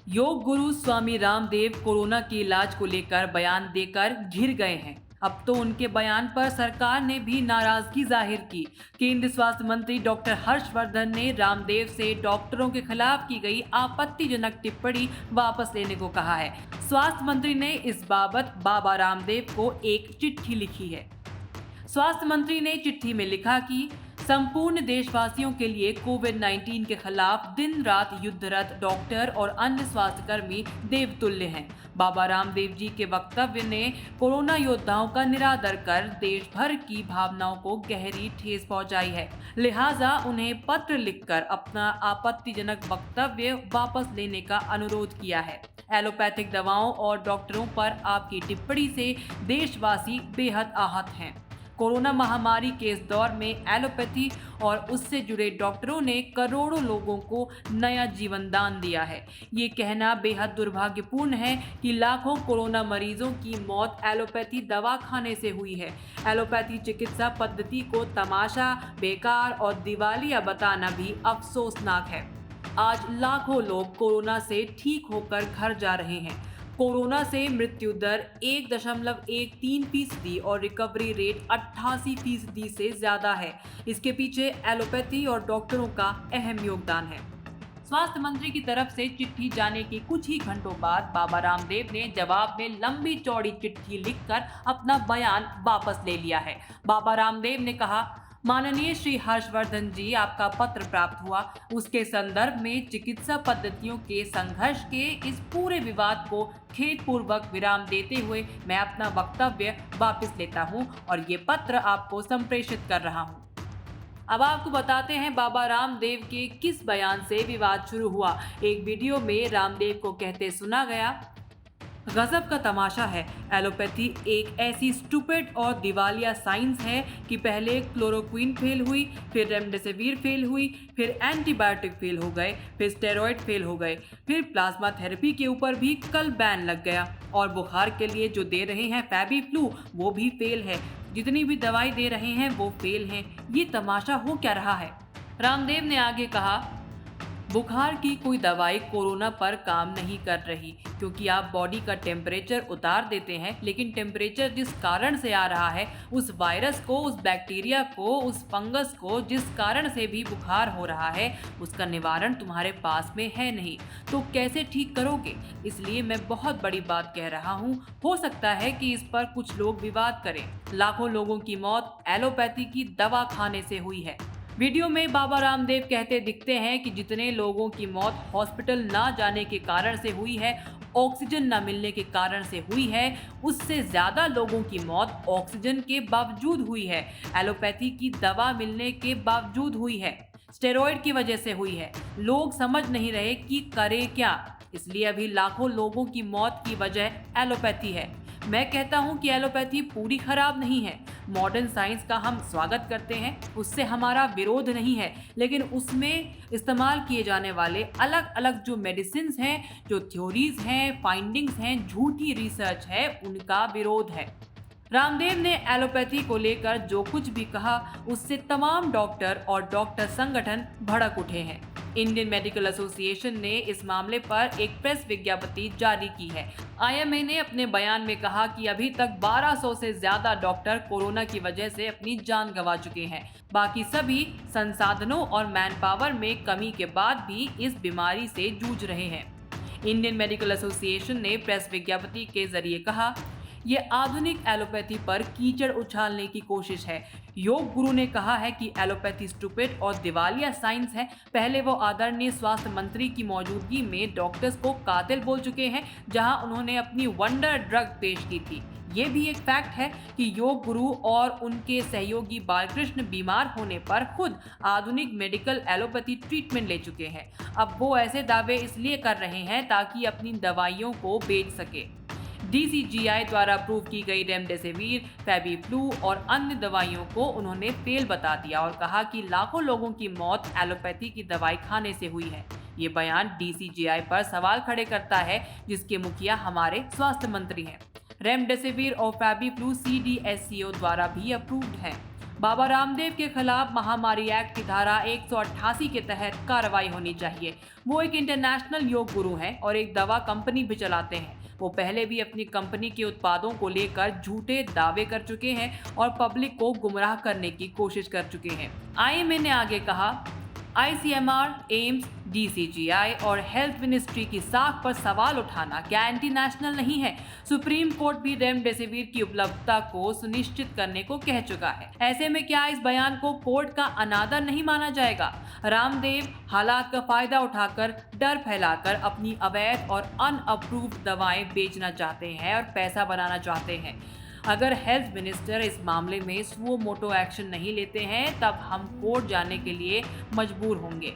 Yoga guru Swami Ramdev corona के इलाज को लेकर बयान देकर घिर गए हैं। अब तो उनके बयान पर सरकार ने भी नाराजगी जाहिर की। केंद्रीय स्वास्थ्य मंत्री डॉक्टर हर्षवर्धन ने रामदेव से डॉक्टरों के खिलाफ की गई आपत्तिजनक टिप्पणी वापस लेने को कहा है। स्वास्थ्य मंत्री ने इस बाबत बाबा रामदेव को एक चिट्ठी लिखी है। स्वास्थ्य मंत्री ने चिट्ठी में लिखा कि संपूर्ण देशवासियों के लिए कोविड-19 के खिलाफ दिन रात युद्धरत डॉक्टर और अन्य स्वास्थ्यकर्मी देवतुल्य हैं। बाबा रामदेव जी के वक्तव्य ने कोरोना योद्धाओं का निरादर कर देश भर की भावनाओं को गहरी ठेस पहुंचाई है। लिहाजा उन्हें पत्र लिखकर अपना आपत्तिजनक वक्तव्य वापस लेने का अनुरोध किया है। एलोपैथिक दवाओं और डॉक्टरों पर आपकी टिप्पणी से देशवासी बेहद आहत हैं। कोरोना महामारी के इस दौर में एलोपैथी और उससे जुड़े डॉक्टरों ने करोड़ों लोगों को नया जीवन दान दिया है। ये कहना बेहद दुर्भाग्यपूर्ण है कि लाखों कोरोना मरीजों की मौत एलोपैथी दवा खाने से हुई है। एलोपैथी चिकित्सा पद्धति को तमाशा, बेकार और दिवालिया बताना भी अफसोसनाक है। आज लाखों लोग कोरोना से ठीक होकर घर जा रहे हैं। कोरोना से मृत्यु दर 1.13% और रिकवरी रेट 88% से ज्यादा है। इसके पीछे एलोपैथी और डॉक्टरों का अहम योगदान है। स्वास्थ्य मंत्री की तरफ से चिट्ठी जाने के कुछ ही घंटों बाद बाबा रामदेव ने जवाब में लंबी चौड़ी चिट्ठी लिखकर अपना बयान वापस ले लिया है। बाबा रामदेव ने कहा, माननीय श्री हर्षवर्धन जी, आपका पत्र प्राप्त हुआ। उसके संदर्भ में चिकित्सा पद्धतियों के संघर्ष के इस पूरे विवाद को खेदपूर्वक विराम देते हुए मैं अपना वक्तव्य वापस लेता हूं और ये पत्र आपको संप्रेषित कर रहा हूं। अब आपको बताते हैं बाबा रामदेव के किस बयान से विवाद शुरू हुआ। एक वीडियो में रामदेव को कहते सुना गया, गजब का तमाशा है। एलोपैथी एक ऐसी स्टूपिड और दिवालिया साइंस है कि पहले क्लोरोक्विन फेल हुई, फिर रेमडेसिविर फेल हुई, फिर एंटीबायोटिक फेल हो गए, फिर स्टेरॉइड फेल हो गए, फिर प्लाज्मा थेरेपी के ऊपर भी कल बैन लग गया और बुखार के लिए जो दे रहे हैं फैबीफ्लू वो भी फेल है। जितनी भी दवाई दे रहे हैं वो फेल हैं। ये तमाशा हो क्या रहा है। रामदेव ने आगे कहा, बुखार की कोई दवाई कोरोना पर काम नहीं कर रही क्योंकि आप बॉडी का टेम्परेचर उतार देते हैं, लेकिन टेम्परेचर जिस कारण से आ रहा है, उस वायरस को, उस बैक्टीरिया को, उस फंगस को जिस कारण से भी बुखार हो रहा है, उसका निवारण तुम्हारे पास में है नहीं, तो कैसे ठीक करोगे। इसलिए मैं बहुत बड़ी बात कह रहा हूँ। हो सकता है कि इस पर कुछ लोग विवाद करें। लाखों लोगों की मौत एलोपैथी की दवा खाने से हुई है। वीडियो में बाबा रामदेव कहते दिखते हैं कि जितने लोगों की मौत हॉस्पिटल ना जाने के कारण से हुई है, ऑक्सीजन न मिलने के कारण से हुई है, उससे ज्यादा लोगों की मौत ऑक्सीजन के बावजूद हुई है, एलोपैथी की दवा मिलने के बावजूद हुई है, स्टेरॉइड की वजह से हुई है। लोग समझ नहीं रहे कि करे क्या, इसलिए अभी लाखों लोगों की मौत की वजह एलोपैथी है। मैं कहता हूं कि एलोपैथी पूरी खराब नहीं है। मॉडर्न साइंस का हम स्वागत करते हैं, उससे हमारा विरोध नहीं है, लेकिन उसमें इस्तेमाल किए जाने वाले अलग अलग जो मेडिसिन हैं, जो थ्योरीज हैं, फाइंडिंग्स हैं, झूठी रिसर्च है, उनका विरोध है। रामदेव ने एलोपैथी को लेकर जो कुछ भी कहा, उससे तमाम डॉक्टर और डॉक्टर संगठन भड़क उठे हैं। इंडियन मेडिकल एसोसिएशन ने इस मामले पर एक प्रेस विज्ञप्ति जारी की है। आईएमए ने अपने बयान में कहा कि अभी तक 1200 से ज्यादा डॉक्टर कोरोना की वजह से अपनी जान गंवा चुके हैं। बाकी सभी संसाधनों और मैन पावर में कमी के बाद भी इस बीमारी से जूझ रहे हैं। इंडियन मेडिकल एसोसिएशन ने प्रेस विज्ञप्ति के जरिए कहा, ये आधुनिक एलोपैथी पर कीचड़ उछालने की कोशिश है। योग गुरु ने कहा है कि एलोपैथी स्टूपिड और दिवालिया साइंस है। पहले वो आदरणीय स्वास्थ्य मंत्री की मौजूदगी में डॉक्टर्स को कातिल बोल चुके हैं, जहां उन्होंने अपनी वंडर ड्रग पेश की थी। ये भी एक फैक्ट है कि योग गुरु और उनके सहयोगी बालकृष्ण बीमार होने पर खुद आधुनिक मेडिकल एलोपैथी ट्रीटमेंट ले चुके हैं। अब वो ऐसे दावे इसलिए कर रहे हैं ताकि अपनी दवाइयों को बेच सके। DCGI द्वारा अप्रूव की गई रेमडेसिविर, फैबीफ्लू और अन्य दवाइयों को उन्होंने फेल बता दिया और कहा कि लाखों लोगों की मौत एलोपैथी की दवाई खाने से हुई है। ये बयान DCGI पर सवाल खड़े करता है, जिसके मुखिया हमारे स्वास्थ्य मंत्री हैं। रेमडेसिविर और फैबीफ्लू CDSCO द्वारा भी अप्रूव्ड हैं। बाबा रामदेव के खिलाफ महामारी एक्ट की धारा 188 के तहत कार्रवाई होनी चाहिए। वो एक इंटरनेशनल योग गुरु हैं और एक दवा कंपनी भी चलाते हैं। वो पहले भी अपनी कंपनी के उत्पादों को लेकर झूठे दावे कर चुके हैं और पब्लिक को गुमराह करने की कोशिश कर चुके हैं। आईएमए ने आगे कहा, आईसीएमआर, एम्स, डीसीजीआई और हेल्थ मिनिस्ट्री की साख पर सवाल उठाना क्या एंटी नेशनल नहीं है? सुप्रीम कोर्ट भी रेमडेसिविर की उपलब्धता को सुनिश्चित करने को कह चुका है। ऐसे में क्या इस बयान को कोर्ट का अनादर नहीं माना जाएगा? रामदेव हालात का फायदा उठाकर डर फैलाकर अपनी अवैध और अनअप्रूव्ड दवाएं बेचना चाहते हैं और पैसा बनाना चाहते हैं। अगर हेल्थ मिनिस्टर इस मामले में सुओ मोटो एक्शन नहीं लेते हैं तब हम कोर्ट जाने के लिए मजबूर होंगे।